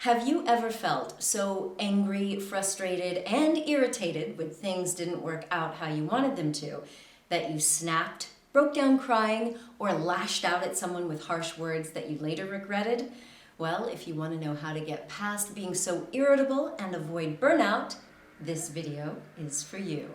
Have you ever felt so angry, frustrated, and irritated when things didn't work out how you wanted them to, that you snapped, broke down crying, or lashed out at someone with harsh words that you later regretted? Well, if you want to know how to get past being so irritable and avoid burnout, this video is for you.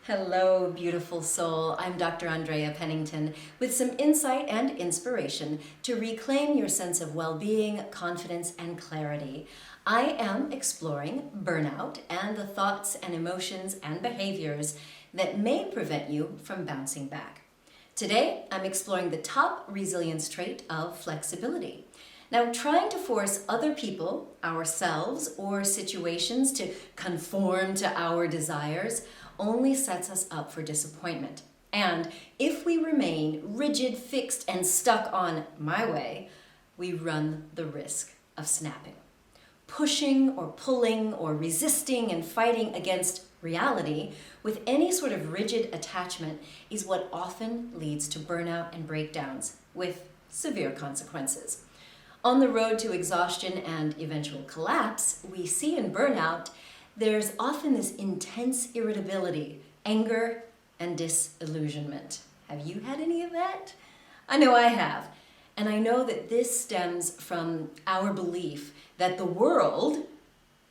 Hello, beautiful soul. I'm Dr. Andrea Pennington with some insight and inspiration to reclaim your sense of well-being, confidence, and clarity. I am exploring burnout and the thoughts and emotions and behaviors that may prevent you from bouncing back. Today, I'm exploring the top resilience trait of flexibility. Now, trying to force other people, ourselves, or situations to conform to our desires only sets us up for disappointment. And if we remain rigid, fixed, and stuck on my way, we run the risk of snapping. Pushing or pulling or resisting and fighting against reality with any sort of rigid attachment is what often leads to burnout and breakdowns with severe consequences. On the road to exhaustion and eventual collapse, we see in burnout there's often this intense irritability, anger, and disillusionment. Have you had any of that? I know I have. And I know that this stems from our belief that the world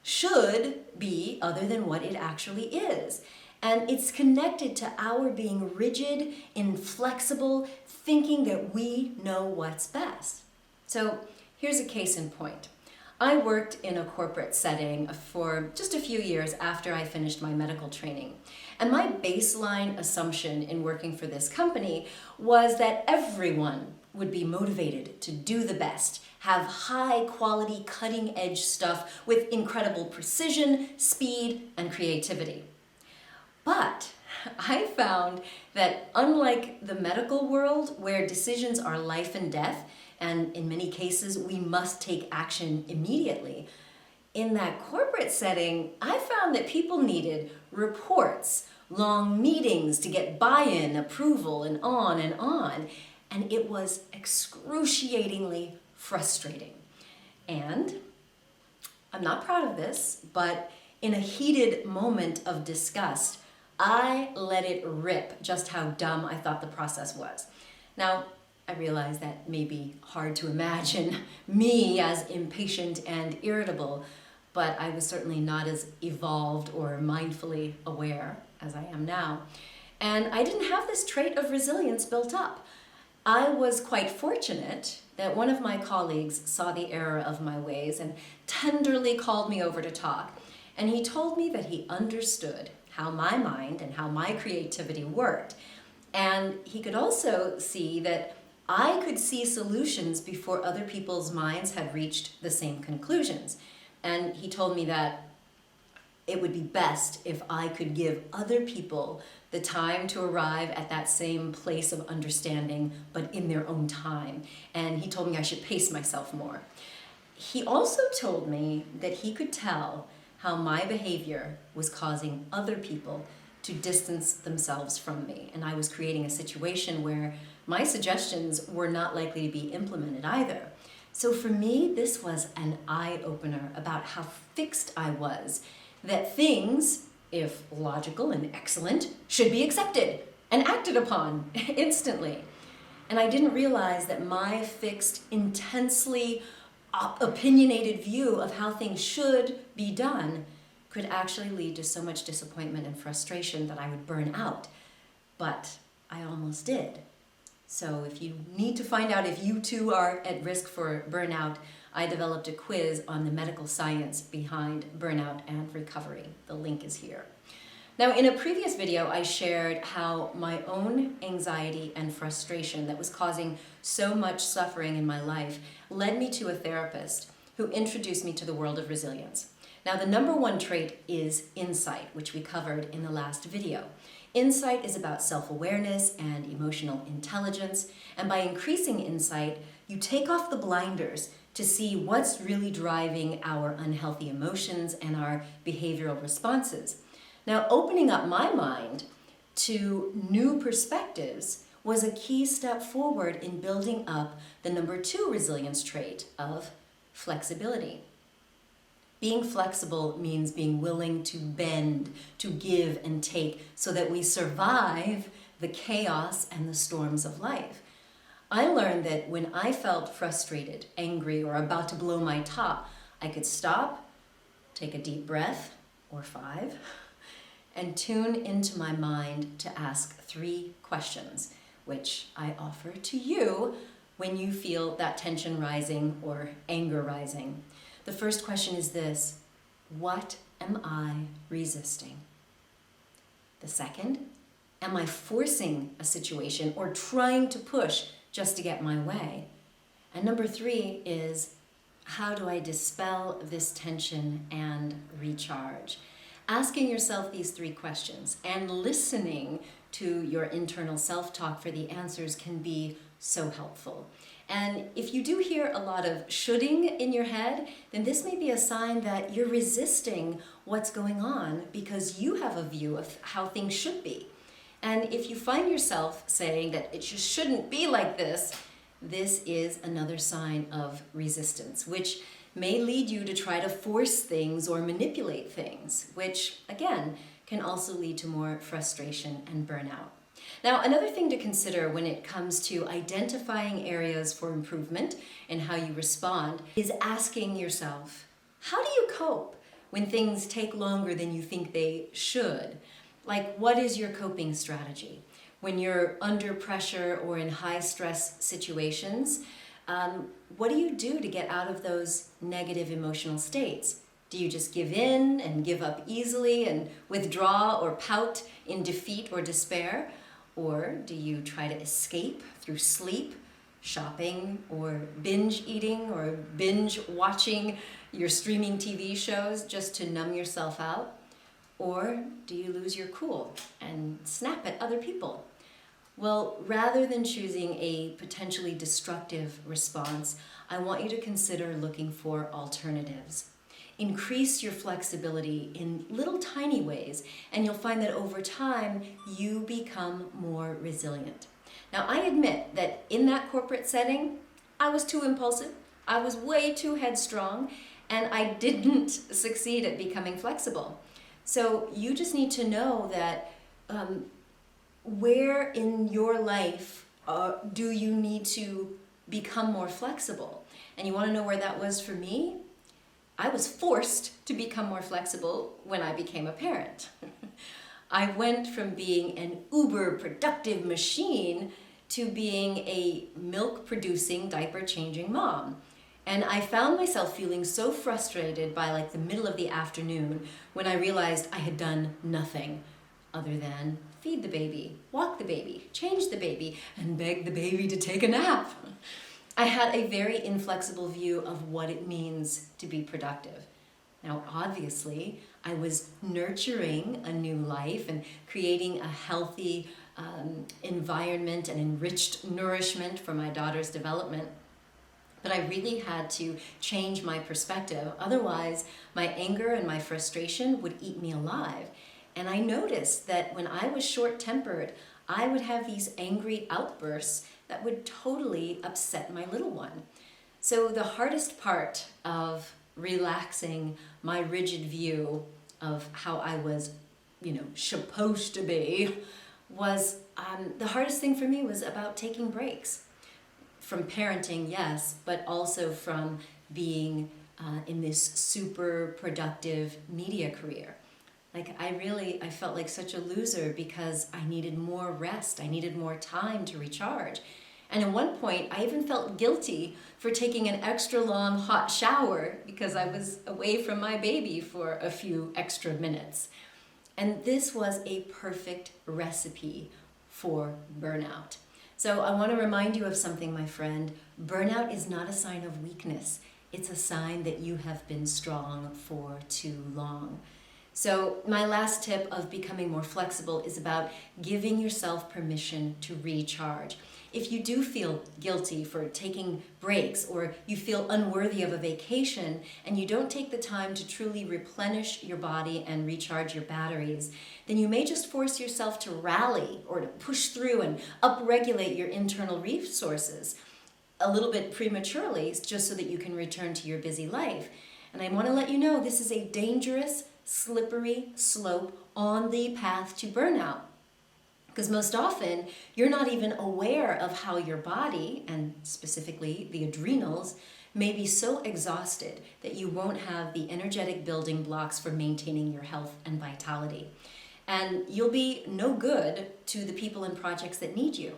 should be other than what it actually is. And it's connected to our being rigid, inflexible, thinking that we know what's best. So here's a case in point. I worked in a corporate setting for just a few years after I finished my medical training. And my baseline assumption in working for this company was that everyone would be motivated to do the best, have high quality, cutting edge stuff with incredible precision, speed, and creativity. But I found that unlike the medical world, where decisions are life and death, and in many cases we must take action immediately, in that corporate setting, I found that people needed reports, long meetings to get buy-in, approval, and on and on. And it was excruciatingly frustrating. And I'm not proud of this, but in a heated moment of disgust, I let it rip just how dumb I thought the process was. Now, I realize that may be hard to imagine me as impatient and irritable, but I was certainly not as evolved or mindfully aware as I am now. And I didn't have this trait of resilience built up. I was quite fortunate that one of my colleagues saw the error of my ways and tenderly called me over to talk. And he told me that he understood how my mind and how my creativity worked. And he could also see that I could see solutions before other people's minds had reached the same conclusions. And he told me that it would be best if I could give other people the time to arrive at that same place of understanding, but in their own time. And he told me I should pace myself more. He also told me that he could tell how my behavior was causing other people to distance themselves from me. And I was creating a situation where my suggestions were not likely to be implemented either. So for me, this was an eye-opener about how fixed I was, that things, if logical and excellent, should be accepted and acted upon instantly. And I didn't realize that my fixed, intensely opinionated view of how things should be done could actually lead to so much disappointment and frustration that I would burn out. But I almost did. So if you need to find out if you too are at risk for burnout, I developed a quiz on the medical science behind burnout and recovery. The link is here. Now, in a previous video, I shared how my own anxiety and frustration that was causing so much suffering in my life led me to a therapist who introduced me to the world of resilience. Now, the number one trait is insight, which we covered in the last video. Insight is about self-awareness and emotional intelligence, and by increasing insight, you take off the blinders to see what's really driving our unhealthy emotions and our behavioral responses. Now, opening up my mind to new perspectives was a key step forward in building up the number two resilience trait of flexibility. Being flexible means being willing to bend, to give and take, so that we survive the chaos and the storms of life. I learned that when I felt frustrated, angry, or about to blow my top, I could stop, take a deep breath, or 5, and tune into my mind to ask 3 questions, which I offer to you when you feel that tension rising or anger rising. The first question is this: what am I resisting? The second, am I forcing a situation or trying to push just to get my way? And number 3 is, how do I dispel this tension and recharge? Asking yourself these 3 questions and listening to your internal self-talk for the answers can be so helpful. And if you do hear a lot of shoulding in your head, then this may be a sign that you're resisting what's going on because you have a view of how things should be. And if you find yourself saying that it just shouldn't be like this, this is another sign of resistance, which may lead you to try to force things or manipulate things, which again can also lead to more frustration and burnout. Now, another thing to consider when it comes to identifying areas for improvement and how you respond is asking yourself, how do you cope when things take longer than you think they should? Like, what is your coping strategy? When you're under pressure or in high stress situations, what do you do to get out of those negative emotional states? Do you just give in and give up easily and withdraw or pout in defeat or despair? Or do you try to escape through sleep, shopping, or binge eating, or binge watching your streaming TV shows just to numb yourself out? Or do you lose your cool and snap at other people? Well, rather than choosing a potentially destructive response, I want you to consider looking for alternatives. Increase your flexibility in little tiny ways, and you'll find that over time, you become more resilient. Now, I admit that in that corporate setting, I was too impulsive, I was way too headstrong, and I didn't succeed at becoming flexible. So you just need to know that where in your life do you need to become more flexible? And you want to know where that was for me? I was forced to become more flexible when I became a parent. I went from being an uber productive machine to being a milk-producing, diaper-changing mom. And I found myself feeling so frustrated by like the middle of the afternoon when I realized I had done nothing other than feed the baby, walk the baby, change the baby, and beg the baby to take a nap. I had a very inflexible view of what it means to be productive. Now, obviously, I was nurturing a new life and creating a healthy environment and enriched nourishment for my daughter's development. But I really had to change my perspective. Otherwise, my anger and my frustration would eat me alive. And I noticed that when I was short-tempered, I would have these angry outbursts that would totally upset my little one. So the hardest part of relaxing my rigid view of how I was, supposed to be was the hardest thing for me was about taking breaks from parenting, yes, but also from being in this super productive media career. Like I felt like such a loser because I needed more rest. I needed more time to recharge. And at one point, I even felt guilty for taking an extra long hot shower because I was away from my baby for a few extra minutes. And this was a perfect recipe for burnout. So I want to remind you of something, my friend. Burnout is not a sign of weakness. It's a sign that you have been strong for too long. So my last tip of becoming more flexible is about giving yourself permission to recharge. If you do feel guilty for taking breaks or you feel unworthy of a vacation and you don't take the time to truly replenish your body and recharge your batteries, then you may just force yourself to rally or to push through and upregulate your internal resources. a little bit prematurely just so that you can return to your busy life. And I want to let you know this is a dangerous, slippery slope on the path to burnout. Because most often, you're not even aware of how your body, and specifically the adrenals, may be so exhausted that you won't have the energetic building blocks for maintaining your health and vitality. And you'll be no good to the people and projects that need you.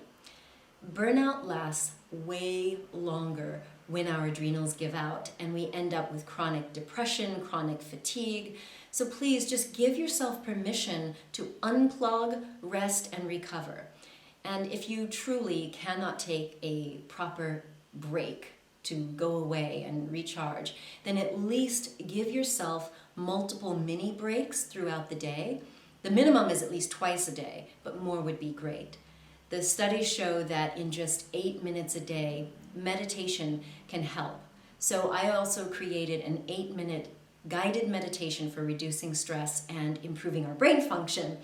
Burnout lasts way longer when our adrenals give out and we end up with chronic depression, chronic fatigue. So please just give yourself permission to unplug, rest, and recover. And if you truly cannot take a proper break to go away and recharge, then at least give yourself multiple mini breaks throughout the day. The minimum is at least twice a day, but more would be great. The studies show that in just 8 minutes a day, meditation can help. So I also created an 8-minute guided meditation for reducing stress and improving our brain function,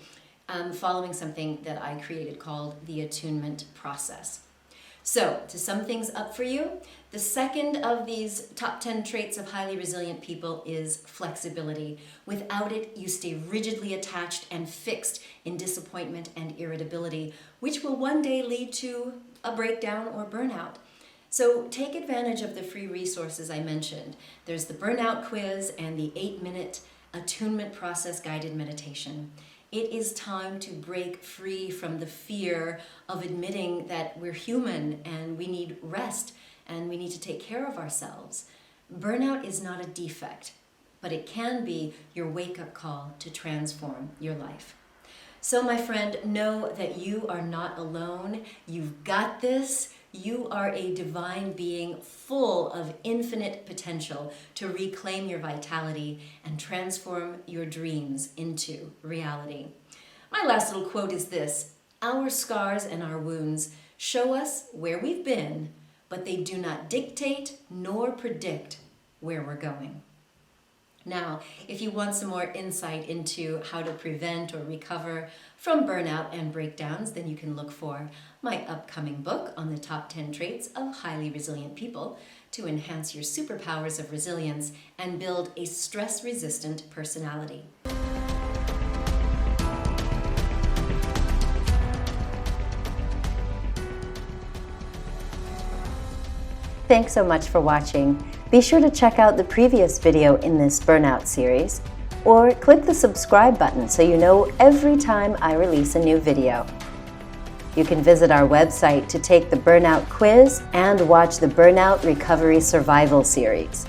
following something that I created called the attunement process. So, to sum things up for you, the second of these top 10 traits of highly resilient people is flexibility. Without it, you stay rigidly attached and fixed in disappointment and irritability, which will one day lead to a breakdown or burnout. So take advantage of the free resources I mentioned. There's the Burnout quiz and the 8-minute attunement process guided meditation. It is time to break free from the fear of admitting that we're human and we need rest and we need to take care of ourselves. Burnout is not a defect, but it can be your wake-up call to transform your life. So my friend, know that you are not alone. You've got this. You are a divine being full of infinite potential to reclaim your vitality and transform your dreams into reality. My last little quote is this: our scars and our wounds show us where we've been, but they do not dictate nor predict where we're going. Now, if you want some more insight into how to prevent or recover from burnout and breakdowns, then you can look for my upcoming book on the top 10 traits of highly resilient people to enhance your superpowers of resilience and build a stress-resistant personality. Thanks so much for watching. Be sure to check out the previous video in this Burnout series, or click the subscribe button so you know every time I release a new video. You can visit our website to take the Burnout quiz and watch the Burnout Recovery Survival series.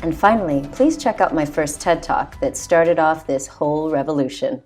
And finally, please check out my first TED Talk that started off this whole revolution.